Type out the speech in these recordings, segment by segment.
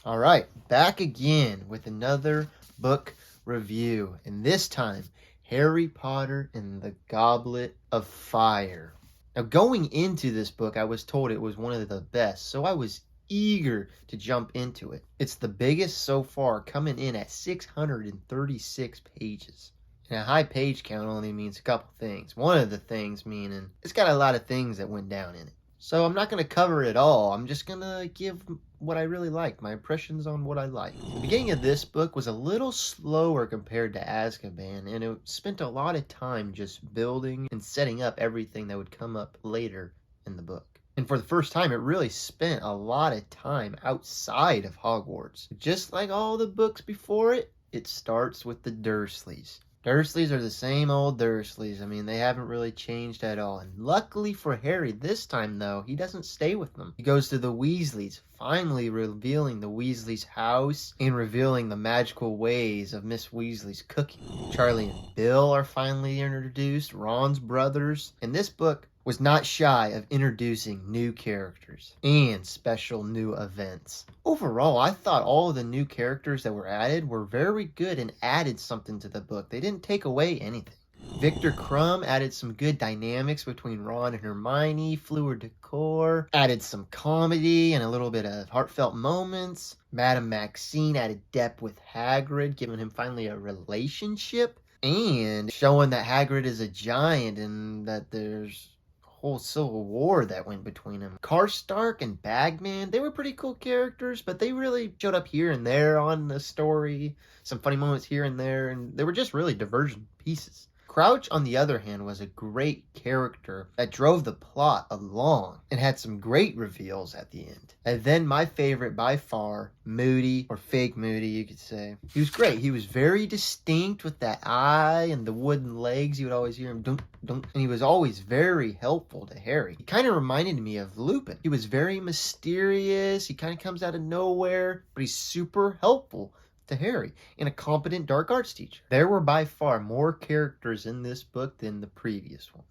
All right, back again with another book review, and this time Harry Potter and the Goblet of Fire. Now, going into this book, I was told it was one of the best, so I was eager to jump into it. It's the biggest so far, coming in at 636 pages. And a high page count only means a couple things. One of the things meaning it's got a lot of things that went down in it. So I'm not going to cover it all. I'm just going to give what I really liked, my impressions on what I liked. The beginning of this book was a little slower compared to Azkaban, and it spent a lot of time just building and setting up everything that would come up later in the book. And for the first time, it really spent a lot of time outside of Hogwarts. Just like all the books before it, it starts with the Dursleys. Dursleys are the same old Dursleys. I mean, they haven't really changed at all. And luckily for Harry, this time, though, he doesn't stay with them. He goes to the Weasleys, finally revealing the Weasleys' house and revealing the magical ways of Miss Weasley's cooking. Charlie and Bill are finally introduced, Ron's brothers. And this book was not shy of introducing new characters and special new events. Overall, I thought all of the new characters that were added were very good and added something to the book. They didn't take away anything. Victor Crumb added some good dynamics between Ron and Hermione, fluid decor, added some comedy and a little bit of heartfelt moments. Madame Maxine added depth with Hagrid, giving him finally a relationship and showing that Hagrid is a giant and that there's whole civil war that went between them. Karstark and Bagman, they were pretty cool characters, but they really showed up here and there on the story. Some funny moments here and there, and they were just really diversion pieces. Crouch, on the other hand, was a great character that drove the plot along and had some great reveals at the end. And then my favorite by far, Moody, or Fake Moody, you could say. He was great. He was very distinct with that eye and the wooden legs. You would always hear him dunk, dunk. And he was always very helpful to Harry. He kind of reminded me of Lupin. He was very mysterious. He kind of comes out of nowhere, but he's super helpful to Harry, and a competent dark arts teacher. There were by far more characters in this book than the previous ones.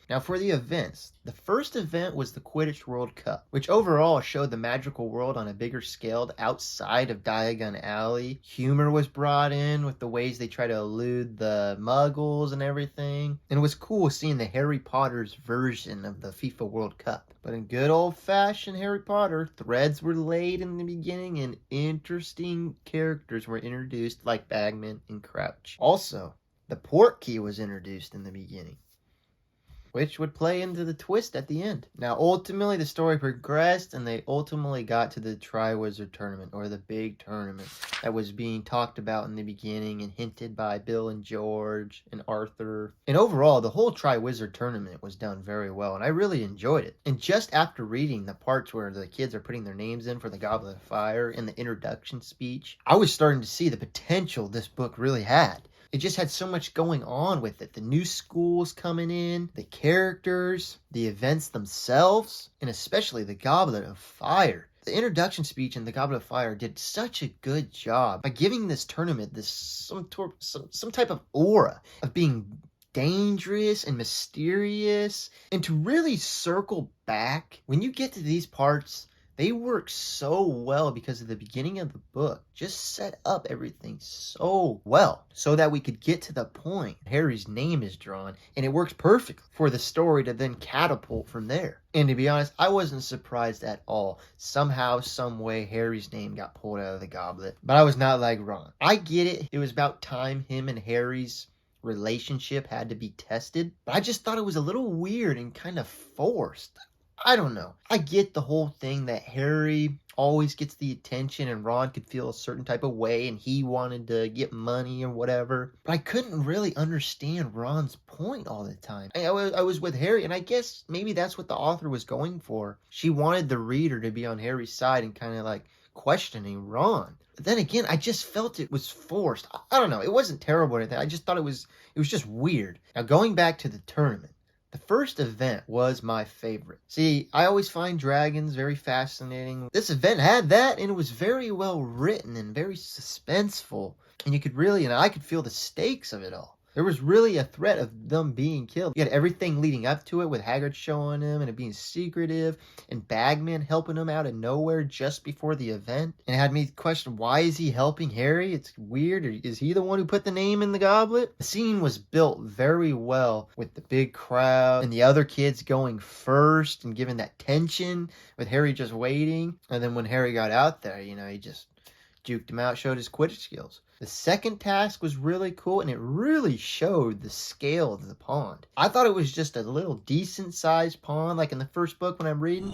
Now for the events. The first event was the Quidditch World Cup, which overall showed the magical world on a bigger scale outside of Diagon Alley. Humor was brought in with the ways they try to elude the muggles and everything. And it was cool seeing the Harry Potter's version of the FIFA World Cup. But in good old-fashioned Harry Potter, threads were laid in the beginning and interesting characters were introduced like Bagman and Crouch. Also, the Portkey was introduced in the beginning, which would play into the twist at the end. Now, ultimately, the story progressed, and they ultimately got to the Triwizard Tournament, or the big tournament that was being talked about in the beginning and hinted by Bill and George and Arthur. And overall, the whole Triwizard Tournament was done very well, and I really enjoyed it. And just after reading the parts where the kids are putting their names in for the Goblet of Fire in the introduction speech, I was starting to see the potential this book really had. It just had so much going on with it. The new schools coming in, the characters, the events themselves, and especially the Goblet of Fire. The introduction speech in the Goblet of Fire did such a good job by giving this tournament this some type of aura of being dangerous and mysterious. And to really circle back, when you get to these parts, they work so well because of the beginning of the book just set up everything so well so that we could get to the point Harry's name is drawn, and it works perfectly for the story to then catapult from there. And to be honest, I wasn't surprised at all. Somehow, some way, Harry's name got pulled out of the goblet. But I was not like Ron. I get it. It was about time him and Harry's relationship had to be tested. But I just thought it was a little weird and kind of forced. I don't know. I get the whole thing that Harry always gets the attention and Ron could feel a certain type of way and he wanted to get money or whatever. But I couldn't really understand Ron's point all the time. I was with Harry, and I guess maybe that's what the author was going for. She wanted the reader to be on Harry's side and kind of like questioning Ron. But then again, I just felt it was forced. I don't know. It wasn't terrible or anything. I just thought it was just weird. Now going back to the tournament. The first event was my favorite. See, I always find dragons very fascinating. This event had that, and it was very well written and very suspenseful. And you could really, I could feel the stakes of it all. There was really a threat of them being killed. You had everything leading up to it with Hagrid showing him and it being secretive and Bagman helping him out of nowhere just before the event. And it had me question, why is he helping Harry? It's weird. Is he the one who put the name in the goblet? The scene was built very well with the big crowd and the other kids going first and giving that tension with Harry just waiting. And then when Harry got out there, he just juked him out, showed his Quidditch skills. The second task was really cool, and it really showed the scale of the pond. I thought it was just a little decent-sized pond, like in the first book when I'm reading,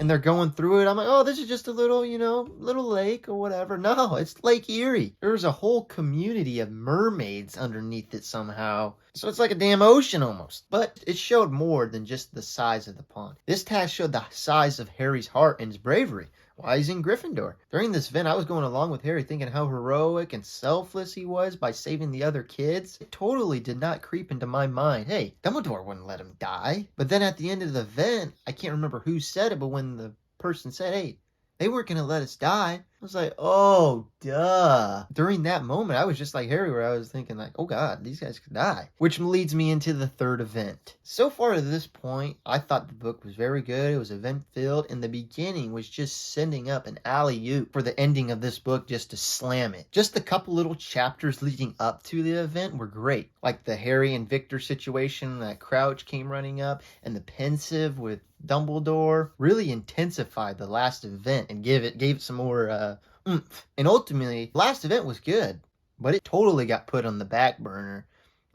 and they're going through it. I'm like, oh, this is just a little, little lake or whatever. No, it's Lake Erie. There's a whole community of mermaids underneath it somehow. So it's like a damn ocean almost. But it showed more than just the size of the pond. This task showed the size of Harry's heart and his bravery. Why he's in Gryffindor. During this event, I was going along with Harry thinking how heroic and selfless he was by saving the other kids. It totally did not creep into my mind, hey, Dumbledore wouldn't let him die. But then at the end of the event, I can't remember who said it, but when the person said, hey, they weren't going to let us die, I was like, oh, duh. During that moment, I was just like Harry, where I was thinking like, oh God, these guys could die. Which leads me into the third event. So far to this point, I thought the book was very good. It was event-filled, and the beginning was just sending up an alley-oop for the ending of this book just to slam it. Just a couple little chapters leading up to the event were great. Like the Harry and Victor situation, that Crouch came running up, and the pensive with Dumbledore really intensified the last event and gave it some more oomph. And ultimately, the last event was good, but it totally got put on the back burner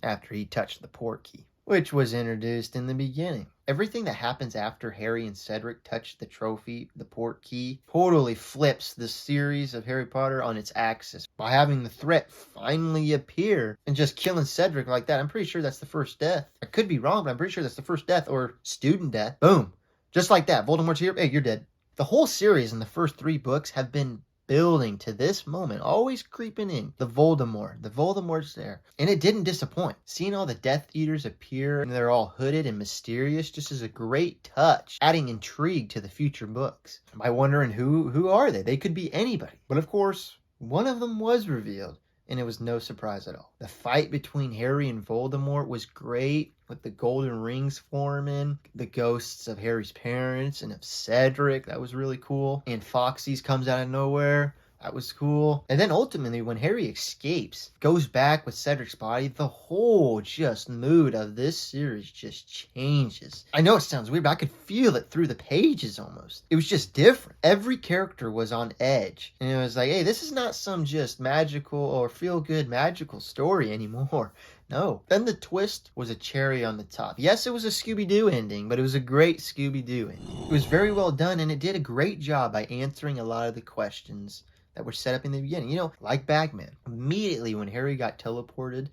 after he touched the portkey, which was introduced in the beginning. Everything that happens after Harry and Cedric touch the trophy, the portkey, totally flips the series of Harry Potter on its axis. By having the threat finally appear and just killing Cedric like that, I'm pretty sure that's the first death. I could be wrong, but I'm pretty sure that's the first death or student death. Boom. Just like that. Voldemort's here. Hey, you're dead. The whole series in the first 3 books have been building to this moment, always creeping in. The Voldemort's there. And it didn't disappoint. Seeing all the Death Eaters appear and they're all hooded and mysterious just is a great touch, adding intrigue to the future books. By wondering who are they? They could be anybody. But of course, one of them was revealed, and it was no surprise at all. The fight between Harry and Voldemort was great, with the golden rings forming, the ghosts of Harry's parents and of Cedric. That was really cool. And Foxy's comes out of nowhere. That was cool. And then ultimately, when Harry escapes, goes back with Cedric's body, the whole just mood of this series just changes. I know it sounds weird, but I could feel it through the pages almost. It was just different. Every character was on edge. And it was like, hey, this is not some just magical or feel-good magical story anymore. No. Then the twist was a cherry on the top. Yes, it was a Scooby-Doo ending, but it was a great Scooby-Doo ending. It was very well done, and it did a great job by answering a lot of the questions that were set up in the beginning. Like Bagman. Immediately when Harry got teleported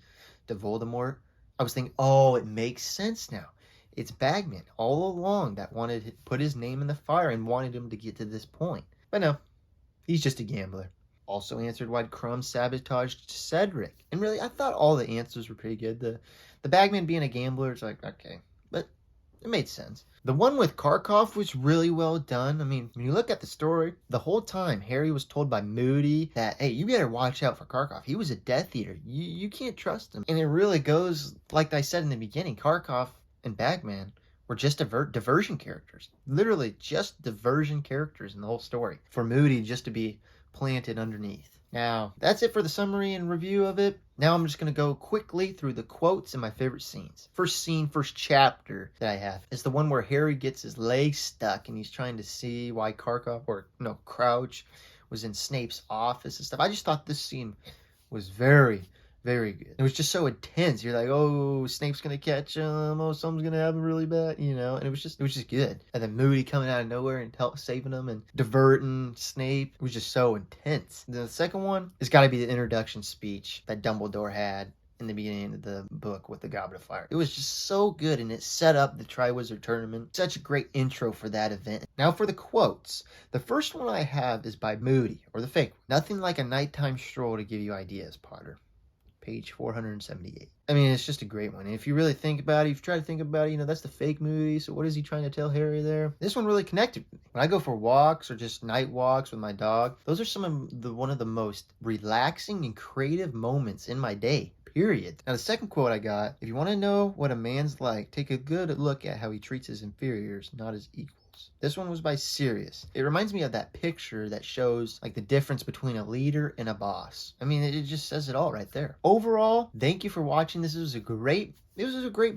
to Voldemort, I was thinking, oh, it makes sense now. It's Bagman all along that wanted to put his name in the fire and wanted him to get to this point. But no, he's just a gambler. Also answered why Crumb sabotaged Cedric. And really, I thought all the answers were pretty good. The Bagman being a gambler, it's like, okay. But it made sense. The one with Karkaroff was really well done. I mean, when you look at the story, the whole time Harry was told by Moody that, hey, you better watch out for Karkaroff. He was a Death Eater. You can't trust him. And it really goes, like I said in the beginning, Karkaroff and Bagman were just diversion characters. Literally just diversion characters in the whole story. For Moody just to be planted underneath. Now, that's it for the summary and review of it. Now I'm just going to go quickly through the quotes and my favorite scenes. First chapter that I have is the one where Harry gets his leg stuck and he's trying to see why Crouch was in Snape's office and stuff. I just thought this scene was very, very good. It was just so intense. You're like, oh, Snape's gonna catch him. Oh, something's gonna happen really bad, And it was just good. And then Moody coming out of nowhere and saving him and diverting Snape. It was just so intense. Then the second one has got to be the introduction speech that Dumbledore had in the beginning of the book with the Goblet of Fire. It was just so good, and it set up the Triwizard Tournament. Such a great intro for that event. Now for the quotes. The first one I have is by Moody, or the fake one. Nothing like a nighttime stroll to give you ideas, Potter. Page 478. I mean, it's just a great one. And if you really think about it, if you try to think about it, that's the fake Moody. So what is he trying to tell Harry there? This one really connected with me. When I go for walks or just night walks with my dog, those are one of the most relaxing and creative moments in my day. period. Now, the second quote I got, if you want to know what a man's like, take a good look at how he treats his inferiors, not his equals. This one was by Sirius. It reminds me of that picture that shows like the difference between a leader and a boss. I mean, it just says it all right there. Overall, thank you for watching. This was a great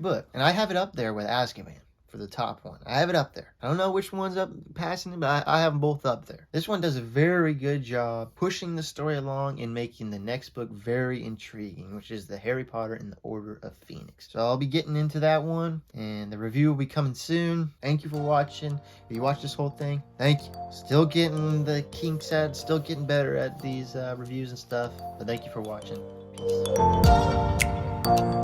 book. And I have it up there with Azkaban for the top one. I have it up there. I don't know which one's up passing it, but I have them both up there. This one does a very good job pushing the story along and making the next book very intriguing, which is the Harry Potter and the Order of Phoenix. So I'll be getting into that one, and the review will be coming soon. Thank you for watching. If you watched this whole thing, thank you. Still getting the kinks at, still getting better at these reviews and stuff, but thank you for watching. Peace.